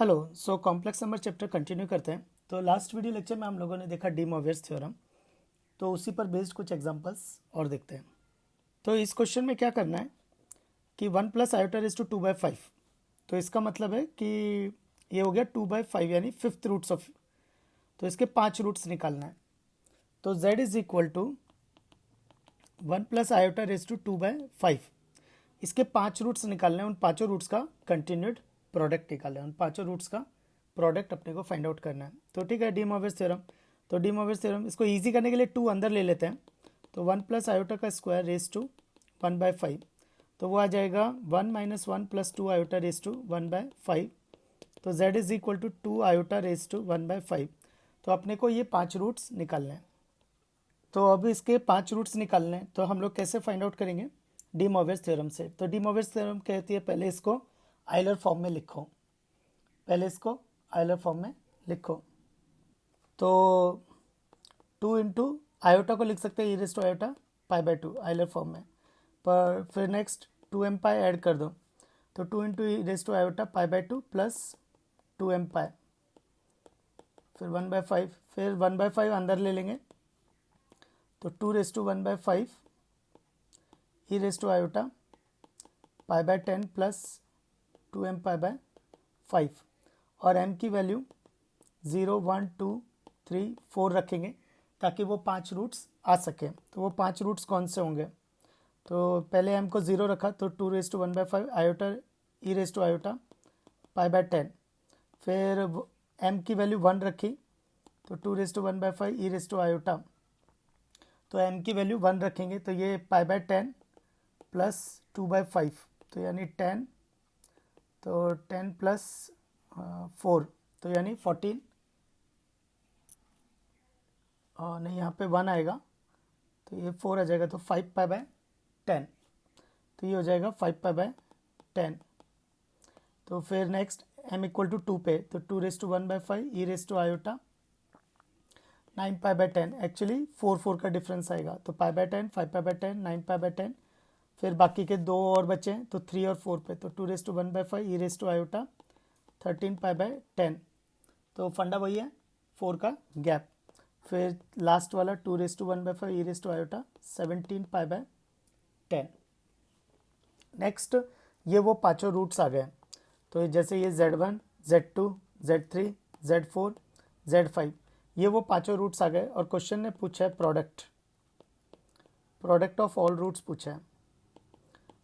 Hello. So complex number chapter continue करते हैं। तो लास्ट वीडियो लेक्चर में हम लोगों ने देखा डी मोवियर्स थ्योरम, तो उसी पर बेस्ड कुछ एग्जांपल्स और देखते हैं। तो इस क्वेश्चन में क्या करना है कि 1 प्लस आयोटा रेज टू 2/5, तो इसका मतलब है कि ये हो गया 2/5 यानी फिफ्थ रूट्स ऑफ, तो इसके 5 रूट्स निकालना है। तो z is equal to 1 plus iota raise to 2/5, इसके 5 रूट्स निकालने हैं। उन पाँचों रूट्स का कंटिन्यूड प्रोडक्ट निकालना है, उन पाँचों रूट्स का प्रोडक्ट अपने को फाइंड आउट करना है। तो ठीक है, डी मोवियर्स थ्योरम। तो डी मोवियर्स थ्योरम इसको इजी करने के लिए 2 अंदर ले लेते हैं। तो 1 प्लस आयोटा का स्क्वायर रेज टू 1/5, तो वो आ जाएगा 1 minus 1 plus 2 iota raise to 1/5। तो z is equal to 2 iota raise to 1/5। तो अपने को ये 5 रूट्स निकालने हैं। तो अब इसके 5 रूट्स निकालने हैं, तो हम लोग कैसे फाइंड आउट करेंगे? डी मोवियर्स थ्योरम से। तो डी मोवियर्स थ्योरम कहती है पहले इसको आइलर फॉर्म में लिखो, पहले इसको आइलर फॉर्म में लिखो। तो 2 इंटू आयोटा को लिख सकते हैं e raise to iota π/2 Euler form में, पर फिर नेक्स्ट 2m पाई ऐड कर दो। तो 2 into e raise to iota π/2 plus 2m pi, फिर 1/5, फिर 1/5 अंदर ले लेंगे। तो 2 raise to 1/5 e raise to iota π/10 plus 2m π/5, और m की वैल्यू 0 1 2 3 4 रखेंगे ताकि वो 5 रूट्स आ सके। तो वो 5 रूट्स कौन से होंगे? तो पहले m को 0 रखा, तो 2 raise to 1/5 iota e raise to iota π/10, फिर m की वैल्यू 1 रखी, तो 2 raise to 1/5 e raise to iota, तो m की वैल्यू 1 रखेंगे, तो ये π/10 प्लस 2/5, तो यानी 10, तो 10 प्लस 4, तो यानी 14, नहीं यहाँ पे 1 आएगा, तो ये 4 आ जाएगा, तो 5π/10, तो ये हो जाएगा 5π/10। तो फिर नेक्स्ट m इक्वल टू 2 पे, तो 2 raise to 1/5 e raise to iota 9π/10, actually 4 का डिफरेंस आएगा, तो π/10 5π/10 9π/10, फिर बाकी के 2 और बचे, तो 3 और 4 पे, तो 2 raise to 1/5 e raise to iota 13π/10, तो फंडा वही है 4 का गैप। फिर लास्ट वाला 2 raise to 1/5 e raise to iota 17π/10। Next ये वो पांचों रूट्स आ गए। तो जैसे ये z1 z2 z3 z4 z5, ये वो पांचों रूट्स आ गए, और क्वेश्चन ने पूछा है प्रोडक्ट ऑफ ऑल रूट्स पूछा है।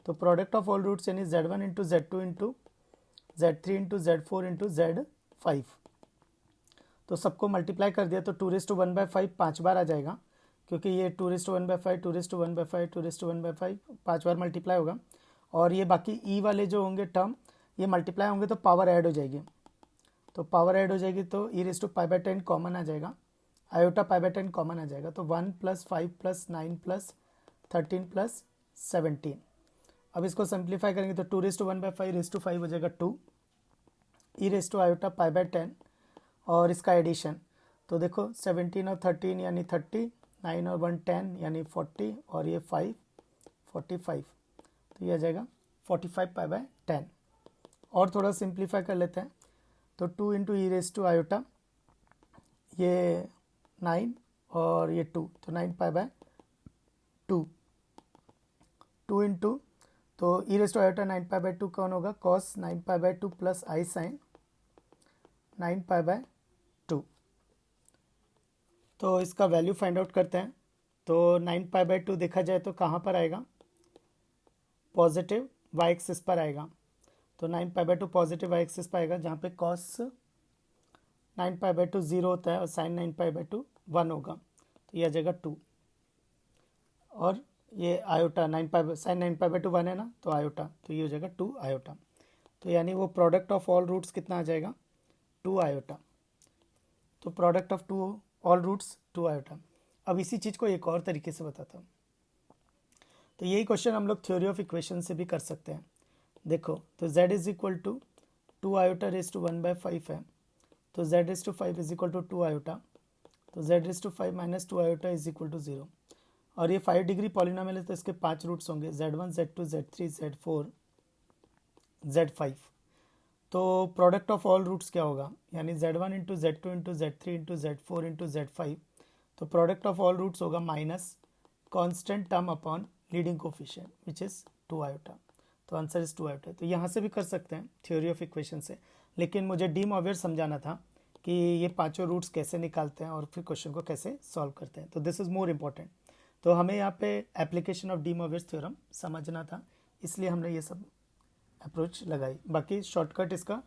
तो प्रोडक्ट ऑफ ऑल रूट्स यानी z1 into z2 into z3 into z4 into z5, तो सबको मल्टीप्लाई कर दिया, तो 2 रेज टू 1/5 5 बार आ जाएगा, क्योंकि ये 2 raise to 1/5 2 raise to 1/5 2 raise to 1/5 5 बार मल्टीप्लाई होगा। और ये बाकी ई वाले जो होंगे टर्म, ये मल्टीप्लाई होंगे तो पावर ऐड हो जाएगी, तो पावर ऐड हो जाएगी, तो ई रेज टू π/10 कॉमन आ जाएगा, आयोटा π/10 कॉमन आ जाएगा, तो 1 प्लस 5 प्लस 9 प्लस 13 प्लस 17। अब इसको सिंप्लीफाई करेंगे, तो 2 रेज टू 1/5 रेज टू 5 हो जाएगा 2 ई रेज टू आयोटा π/10, और इसका एडिशन, तो देखो 17 और 13 यानी 30, 9 और 1 10 यानी 40, और ये 5 45, तो ये आ जाएगा 45π/10। और थोड़ा सिंप्लीफाई कर लेते हैं, तो 2 into e raise to iota, ये 9 और ये 2, तो 9π/2, 2 इंटू, तो ई रेज टू आयोटा 9π/2 कौन होगा? कॉस 9π/2 प्लस आई साइन 9π/2। तो इसका वैल्यू फाइंड आउट करते हैं। तो 9π/2 देखा जाए तो कहाँ पर आएगा? पॉजिटिव वाई एक्सिस पर आएगा, तो 9π/2 पॉजिटिव वाई एक्सिस पर आएगा, जहाँ पे कॉस 9π/2 0 होता है और साइन 9π/2 1 होगा, तो ये आ जाएगा 2, और ये आयोटा साइन 9π/2 1 है ना, तो आयोटा, तो ये हो जाएगा 2 आयोटा। तो यानी वो प्रोडक्ट ऑफ ऑल रूट्स कितना आ जाएगा? 2 आयोटा। तो product of all roots 2 iota. अब इसी चीज़ को एक और तरीके से बताता हूँ। तो यही क्वेश्चन हम लोग थ्योरी ऑफ इक्वेशन से भी कर सकते हैं। देखो, तो z is equal to 2 iota raise to 1/5 है, तो z raise to 5 is equal to 2 iota, तो z raise to 5 minus 2 iota is equal to 0, और ये 5 डिग्री पॉलिनोमियल है, तो इसके 5 रूट्स होंगे z1 z2 z3 z4 z5। तो प्रोडक्ट ऑफ ऑल रूट्स क्या होगा, यानी z1 into z2 into z3 into z4 into z5, तो प्रोडक्ट ऑफ ऑल रूट्स होगा minus constant term upon leading coefficient which is 2 iota. तो answer is 2 iota. तो यहाँ से भी कर सकते हैं थ्योरी ऑफ इक्वेशन से, लेकिन मुझे डी मॉवियर समझाना था कि ये पांचों रूट्स कैसे निकालते हैं और फिर क्वेश्चन को कैसे सॉल्व करते हैं। तो दिस इज़ मोर इम्पॉर्टेंट। तो हमें यहाँ पे एप्लीकेशन ऑफ डी मॉवियर थ्योरम समझना था, इसलिए हमने ये सब अप्रोच लगाई। बाकी शॉर्टकट इसका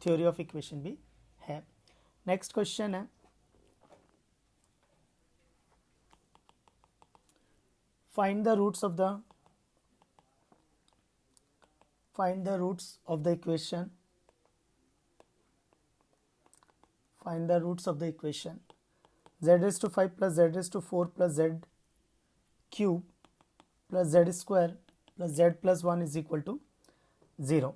थ्योरी ऑफ इक्वेशन भी है। नेक्स्ट क्वेश्चन है, find the roots of the equation, find the roots of the equation z raised to 5 plus z raised to 4 plus z cube plus z square plus z plus 1 is equal to 0।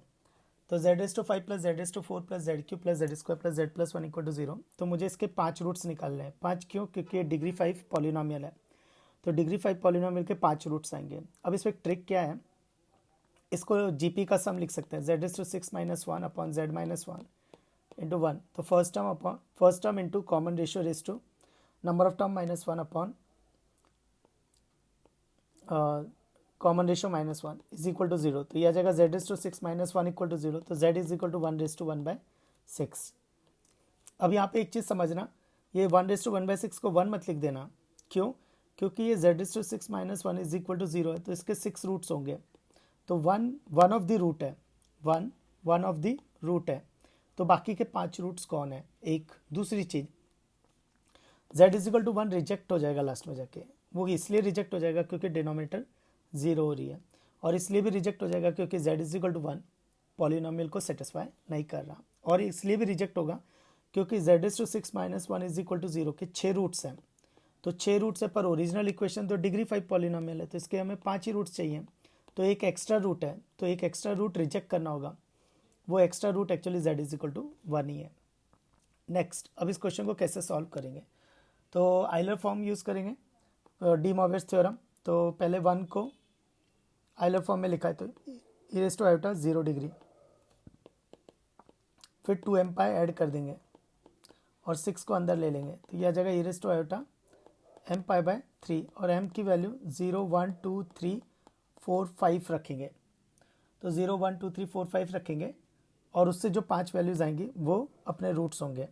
तो z raised to 5 plus z raised to 4 plus z cube plus z square plus z plus 1 equal to 0। तो मुझे इसके 5 roots निकालने हैं। 5 क्यों? क्योंकि degree 5 polynomial है, तो डिग्री 5 पॉलिनोमियल के 5 रूट्स आएंगे। अब इसमें ट्रिक क्या है, इसको जीपी का सम लिख सकते हैं, z raised to 6 minus 1 upon z minus 1 into 1। तो first term into common ratio raise to number of term minus 1 upon common ratio minus 1 is equal to 0। तो यह आ जाएगा z raised to 6 minus 1 equal to 0। तो z is equal to 1 raised to 1/6। अब यहाँ पे एक चीज़ समझना, ये 1 raised to 1/6 को 1 मत लिख देना। क्यों? क्योंकि ये z raised to 6 minus 1 is equal to 0 है, तो इसके 6 रूट्स होंगे। तो वन ऑफ द रूट है, वन ऑफ द रूट है। तो बाकी के 5 रूट्स कौन है? एक दूसरी चीज़, z is equal to 1 reject हो जाएगा लास्ट में जाके। वो इसलिए रिजेक्ट हो जाएगा क्योंकि डिनोमिनेटर 0 हो रही है, और इसलिए भी रिजेक्ट हो जाएगा क्योंकि z is equal to 1 polynomial को सेटिस्फाई नहीं कर रहा, और इसलिए भी रिजेक्ट होगा क्योंकि z raised to 6 minus 1 is equal to 0 के 6 रूट्स हैं। तो 6 रूट्स है, पर ओरिजिनल इक्वेशन तो डिग्री 5 पॉलिनोमियल है, तो इसके हमें 5 ही रूट्स चाहिए। तो एक एक्स्ट्रा रूट है, तो एक एक्स्ट्रा रूट रिजेक्ट करना होगा। वो extra root actually z is equal to 1 ही है। नेक्स्ट, अब इस क्वेश्चन को कैसे सॉल्व करेंगे? तो आइलर फॉर्म यूज़ करेंगे, डी मॉवियर्स थ्योरम। तो पहले 1 को आइलर फॉर्म में लिखा है, तो e raise to iota 0 degree, फिर 2m पाई ऐड कर देंगे और 6 को अंदर ले लेंगे, तो यह आ जाएगा e raise to iota m pi by 3, और m की वैल्यू 0 1 2 3 4 5 रखेंगे। तो 0 1 2 3 4 5 रखेंगे, और उससे जो 5 वैल्यूज़ आएंगी वो अपने रूट्स होंगे।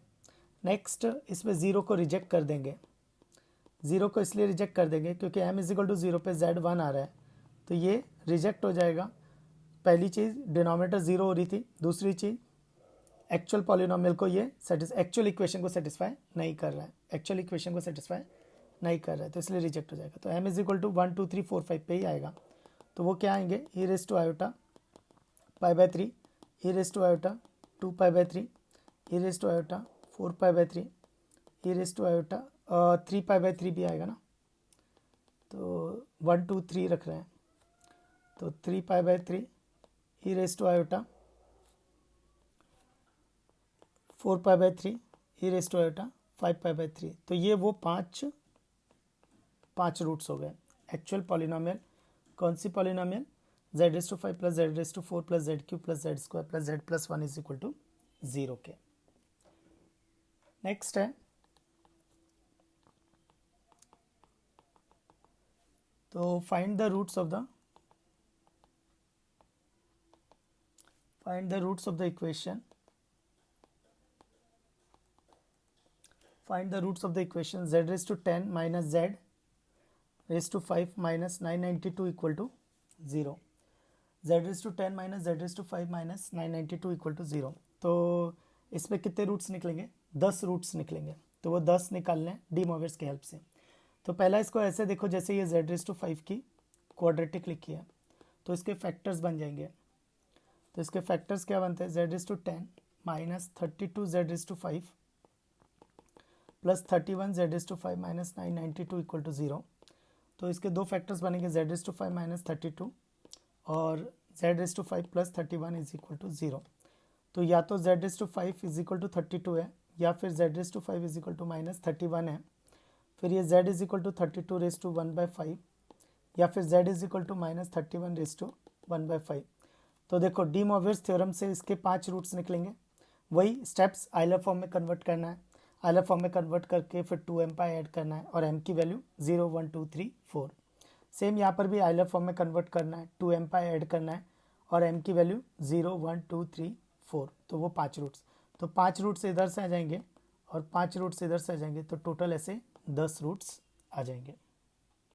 नेक्स्ट, इसमें 0 को रिजेक्ट कर देंगे। 0 को इसलिए रिजेक्ट कर देंगे क्योंकि m इज इक्वल टू 0 पे z 1 आ रहा है, तो ये रिजेक्ट हो जाएगा। पहली चीज़, डिनोमिनेटर 0 हो रही थी। दूसरी चीज़, एक्चुअल पॉलिनोमियल को ये एक्चुअल इक्वेशन को सेटिस्फाई नहीं कर रहा है, एक्चुअल इक्वेशन को सेटिस्फाई नहीं कर रहा है, तो इसलिए रिजेक्ट हो जाएगा। तो m इज इक्वल टू 1 2 3 4 5 पे ही आएगा। तो वो क्या आएंगे, e raise to iota pi by 3, e raise to iota 2 pi by 3, e raise to iota 4 pi by 3, e raise to iota 3 pi by 3 भी आएगा ना। तो 1 2 3 रख रहे हैं, तो 3 pi by 3, e raise to iota 4 pi by 3, e raise to iota 5 pi by 3। तो ये वो पांच रूट्स हो गए। एक्चुअल पॉलिनोमियल कौन सी polynomial? z raised to 5 plus z raised to 4 plus z cube plus z square plus z plus 1 is equal to 0 के। Next है, तो find the roots of the equation, find the roots of the equation z raised to 10 minus z raised to 5 minus 992 equal to 0। z raised to 10 minus z raised to 5 minus 992 equal to 0। तो इसमें कितने roots निकलेंगे? 10 roots निकलेंगे। तो वो 10 निकालने हैं D मॉवियर्स की हेल्प से। तो पहला इसको ऐसे देखो, जैसे ये z raised to 5 की क्वाड्रेटिक लिखी है, तो इसके फैक्टर्स बन जाएंगे। तो इसके फैक्टर्स क्या बनते हैं? z raised to 10 minus 32 z raised to 5 plus 31 z raised to 5 minus 992 equal to 0। तो इसके दो फैक्टर्स बनेंगे, z raised to 5 माइनस 32 और z raised to 5 plus 31 is equal to 0। तो या तो z raised to 5 is equal to 32 है, या फिर z raised to 5 is equal to minus 31 है। फिर ये z is equal to 32 raise to 1/5, या फिर z is equal to minus 31 raise to 1/5। तो देखो डी मॉवियर्स थ्योरम से इसके 5 रूट्स निकलेंगे। वही स्टेप्स आइलर फॉर्म में कन्वर्ट करना है, आइलर फॉर्म में कन्वर्ट करके फिर 2m पाई ऐड करना है और m की वैल्यू 0 1 2 3 4। सेम यहाँ पर भी आइलर फॉर्म में कन्वर्ट करना है, 2m पाई ऐड करना है और m की वैल्यू 0 1 2 3 4। तो वो 5 रूट्स, तो 5 रूट्स इधर से आ जाएंगे और 5 रूट्स इधर से आ जाएंगे, तो टोटल ऐसे 10 रूट्स आ जाएंगे।